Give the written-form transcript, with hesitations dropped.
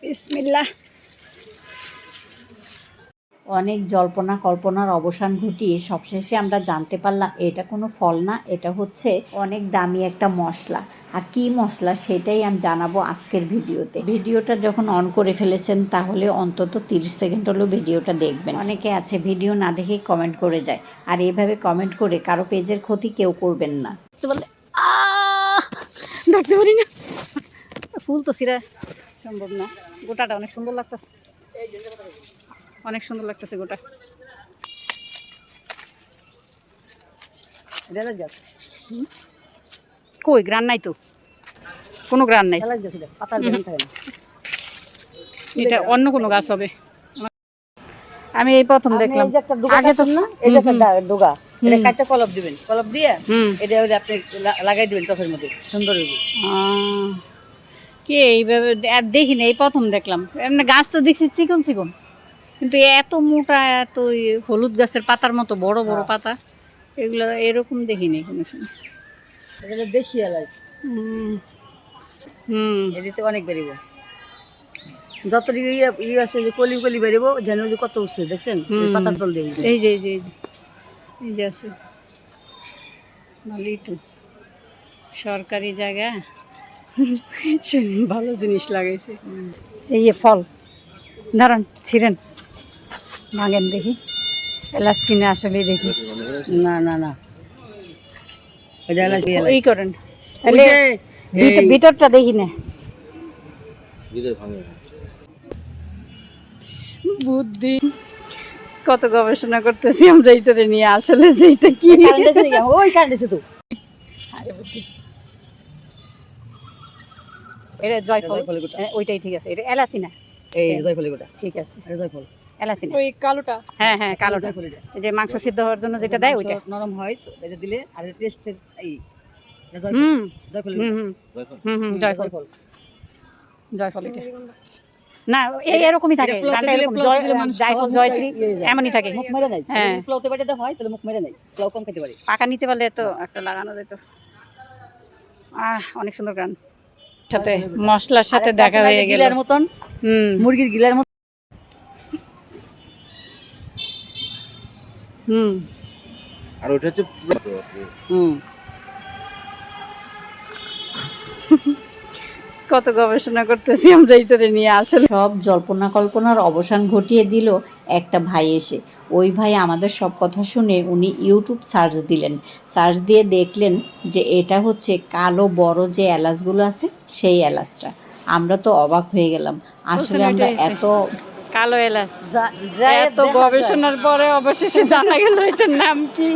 বিসমিল্লাহ। অনেক জল্পনা কল্পনার অবসান ঘটিয়ে সবশেষে আমরা জানতে পারলাম এটা কোনো ফল না, এটা হচ্ছে অনেক দামি একটা মশলা। আর কি মশলা সেটাই আমি জানাবো আজকের ভিডিওতে। ভিডিওটা যখন অন করে ফেলেছেন তাহলে অন্তত 30 সেকেন্ড হলেও ভিডিওটা দেখবেন। অনেকে আছে ভিডিও না দেখেই কমেন্ট করে যায়, আর এইভাবে কমেন্ট করে কারো পেজের ক্ষতি কেউ করবেন না। বলে ধরতে পারি না, ফুল তো সিরা সম্ভব না। গোটাটা অনেক সুন্দর লাগতেছে, অনেক সুন্দর লাগতেছে গোটা। কই গ্রান নাই তো, কোনো গ্রান নাই। এটা অন্য কোনো গাছ হবে। আমি এই প্রথম দেখলাম। আগে তো না, এই যে একটা ডোগা, এটা কাটতে কলপ দিবেন, কলপ দিয়ে এটা হলে আপনি লাগাই দিবেন টবের মধ্যে, সুন্দর হবে। কে এইভাবে আর দেখি না, এই প্রথম দেখলাম। এমনি গাছ তো দেখছি চিকন চিকন, কিন্তু এত মোটা, এত হলুদ গাছের পাতার মতো বড় বড় পাতা, এগুলো এরকম দেখিনি কোনো সময়। এটা দেশি এলাচ। এদিকে অনেক বেরিব, যত ইয়ে আছে যে কলি কলি বেরিব, যেন যে কত উঠছে দেখছেন পাতার তল দিয়ে। এই যে এই যে এই যে আছে, ভালোই তো সরকারি জায়গা, ভালো জিনিস লাগাইছে। এই যে ফল, দাঁড়ান ছিঁড়েন, ভাঙেন দেখি। এলাচ কিনে আসলেই দেখি। না না না, এটা এলাচ এই করেন ভিতরটা দেখি না। বুদ্ধি কত গবেষণা করতেছি আমরা এইটারে নিয়ে, আসলে যে এটা কি ওই কাটছে তো। এটা জয়ফল, ওইটাই ঠিক আছে। এটা এলাচি না, এই জয়ফল গোটা ঠিক আছে। এটা জয়ফল, এলাচি না, ওই কালোটা। হ্যাঁ হ্যাঁ কালোটা, এই যে মাংস সিদ্ধ হওয়ার জন্য যেটা দেয় ওইটা নরম হয় তো, এটা দিলে আর টেস্টের এই জয়ফল। জয়ফল, জয়ফল এটা না, এই এরকমই থাকে। জয়ফল, জয়ত্রী এমনই থাকে। মুখ মেরে নাই, হ্যাঁ প্লাউতে বাটে হয় তাহলে মুখ মেরে নাই, প্লাউ কম খেতে পারে। পাকা নিতে পারলে তো একটা লাগানো যেত। অনেক সুন্দর গান, সাথে মশলার সাথে দেখা হয়ে গেল গিলার মতন, মুরগির গিলার মতন। আর ওটা হচ্ছে কত গবেষণা করতেছি আমরা এইটারে নিয়ে। আসলে সব জল্পনা কল্পনার অবসান ঘটিয়ে দিল একটা ভাই এসে। ওই ভাই আমাদের সব কথা শুনে উনি ইউটিউব সার্চ দিলেন, সার্চ দিয়ে দেখলেন যে এটা হচ্ছে কালো বড় যে এলাচগুলো আছে সেই এলাচটা। আমরা তো অবাক হয়ে গেলাম, আসলে আমরা এত কালো এলাচ, এত গবেষণার পরে অবশেষে জানা গেল এটার নাম কি।